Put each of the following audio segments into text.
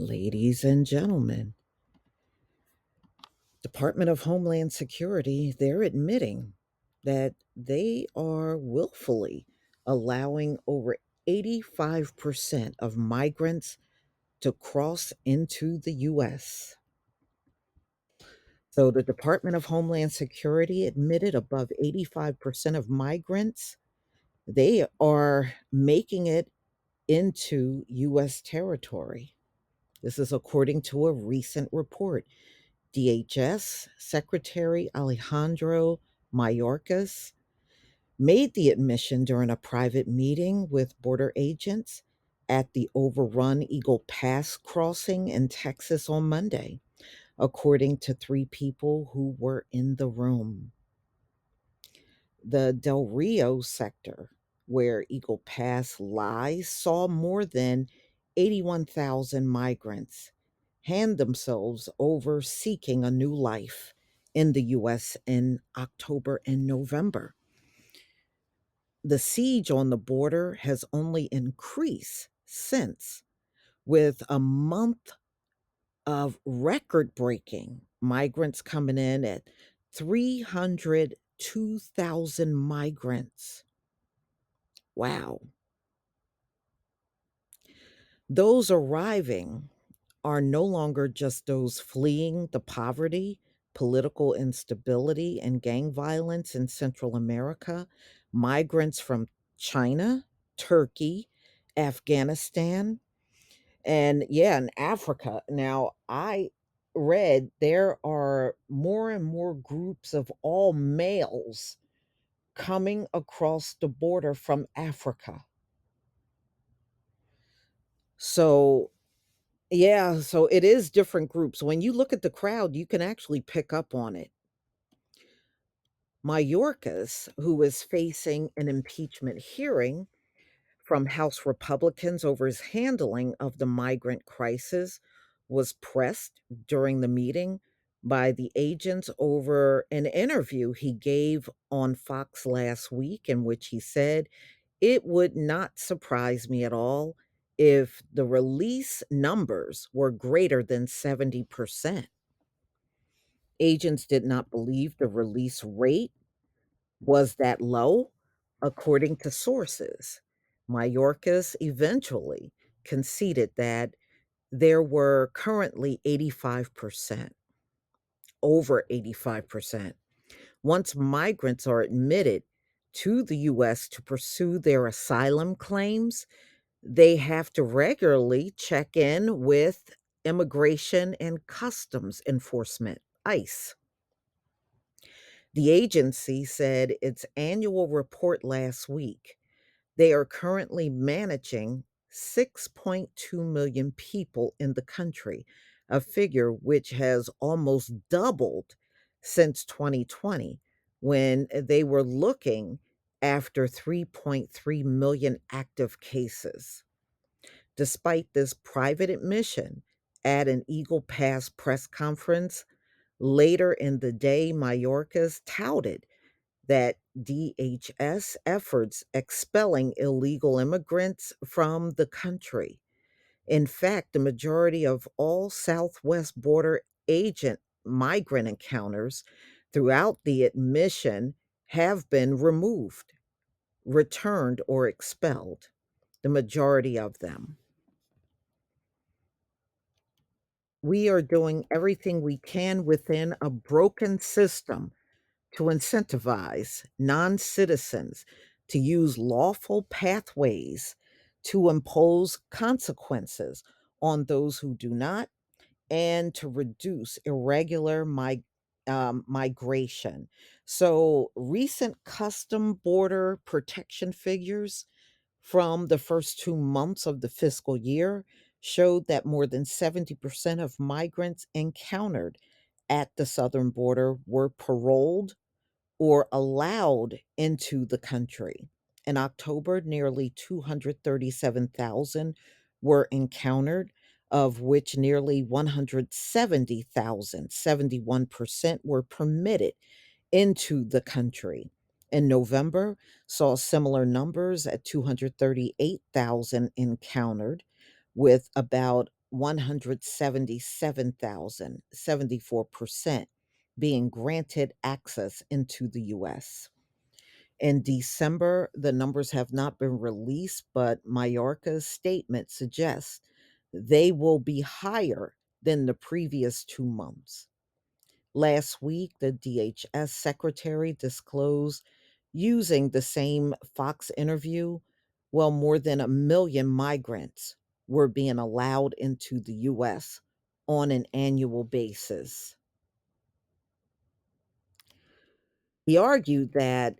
Ladies and gentlemen, Department of Homeland Security, they're admitting that they are willfully allowing over 85% of migrants to cross into the US. So the Department of Homeland Security admitted above 85% of migrants, they are making it into US territory. This is according to a recent report. DHS Secretary Alejandro Mayorkas made the admission during a private meeting with border agents at the overrun Eagle Pass crossing in Texas on Monday, according to three people who were in the room. The Del Rio sector, where Eagle Pass lies, saw more than 81,000 migrants hand themselves over seeking a new life in the US in October and November. The siege on the border has only increased since, with a month of record breaking migrants coming in at 302,000 migrants. Wow. Those arriving are no longer just those fleeing the poverty, political instability, and gang violence in Central America. Migrants from China, Turkey, Afghanistan, and yeah, in Africa. Now, I read there are more and more groups of all males coming across the border from Africa. So yeah, so it is different groups. When you look at the crowd, you can actually pick up on it. Mayorkas, who is facing an impeachment hearing from House Republicans over his handling of the migrant crisis, was pressed during the meeting by the agents over an interview he gave on Fox last week, in which he said, "It would not surprise me at all if the release numbers were greater than 70%. Agents did not believe the release rate was that low, according to sources. Mayorkas eventually conceded that there were currently 85%, over 85%. Once migrants are admitted to the US to pursue their asylum claims, they have to regularly check in with Immigration and Customs Enforcement, ICE. The agency said its annual report last week they are currently managing 6.2 million people in the country, a figure which has almost doubled since 2020, when they were looking after 3.3 million active cases. Despite this private admission at an Eagle Pass press conference later in the day, Mayorkas touted that DHS efforts expelling illegal immigrants from the country. In fact, the majority of all Southwest border agent migrant encounters throughout the admission have been removed, returned, or expelled. The majority of them. We are doing everything we can within a broken system to incentivize non citizens to use lawful pathways to impose consequences on those who do not, and to reduce irregular migration. So, recent custom border protection figures from the first 2 months of the fiscal year showed that more than 70% of migrants encountered at the southern border were paroled or allowed into the country. In October, nearly 237,000 were encountered, of which nearly 170,000, 71%, were permitted into the country. In November, saw similar numbers at 238,000 encountered, with about 177,000, 74%, being granted access into the US. In December, the numbers have not been released, but Mallorca's statement suggests they will be higher than the previous 2 months. Last week, the DHS secretary disclosed using the same Fox interview, well, more than 1 million migrants were being allowed into the US on an annual basis. He argued that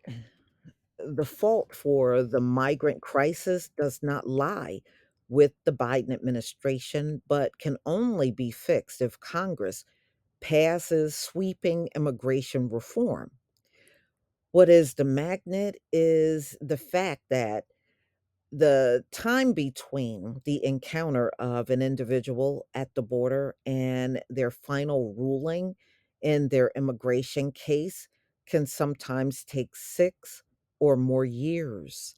the fault for the migrant crisis does not lie with the Biden administration, but can only be fixed if Congress passes sweeping immigration reform. What is the magnet is the fact that the time between the encounter of an individual at the border and their final ruling in their immigration case can sometimes take 6 or more years.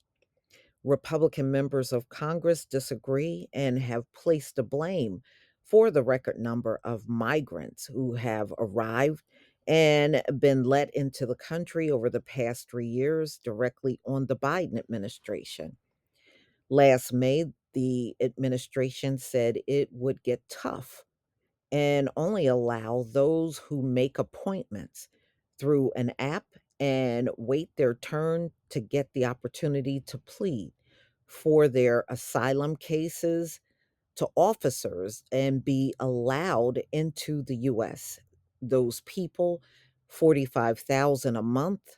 Republican members of Congress disagree and have placed the blame for the record number of migrants who have arrived and been let into the country over the past 3 years directly on the Biden administration. Last May, the administration said it would get tough and only allow those who make appointments through an app and wait their turn to get the opportunity to plead for their asylum cases to officers and be allowed into the US. Those people, 45,000 a month,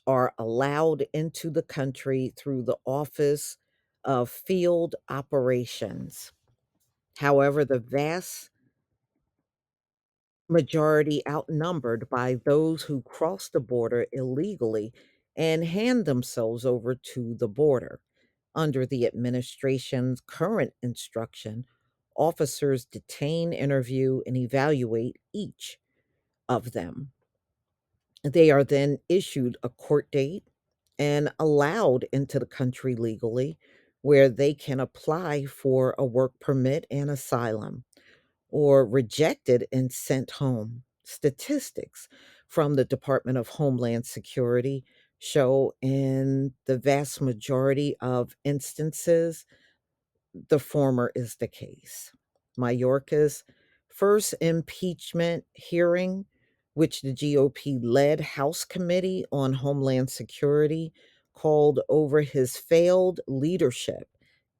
are allowed into the country through the Office of Field Operations. However, the vast majority outnumbered by those who cross the border illegally and hand themselves over to the border. Under the administration's current instruction, officers detain, interview, and evaluate each of them. They are then issued a court date and allowed into the country legally, where they can apply for a work permit and asylum, or rejected and sent home. Statistics from the Department of Homeland Security show in the vast majority of instances, the former is the case. Mayorkas' first impeachment hearing, which the GOP led House Committee on Homeland Security called over his failed leadership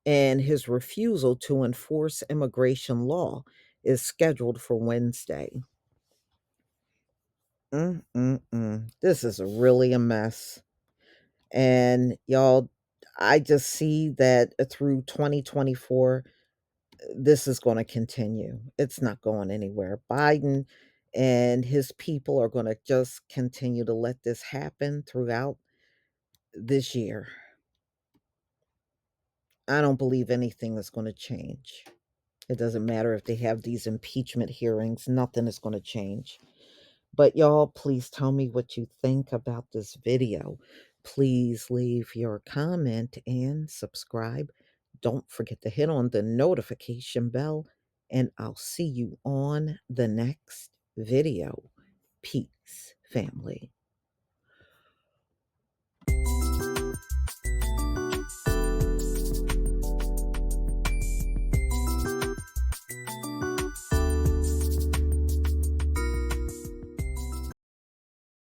and his refusal to enforce immigration law, is scheduled for Wednesday. This is really a mess. And y'all, I just see that through 2024, this is going to continue. It's not going anywhere. Biden and his people are going to just continue to let this happen throughout this year. I don't believe anything is going to change. It doesn't matter if they have these impeachment hearings, nothing is going to change. But y'all, please tell me what you think about this video. Please leave your comment and subscribe. Don't forget to hit on the notification bell, and I'll see you on the next video. Peace, family.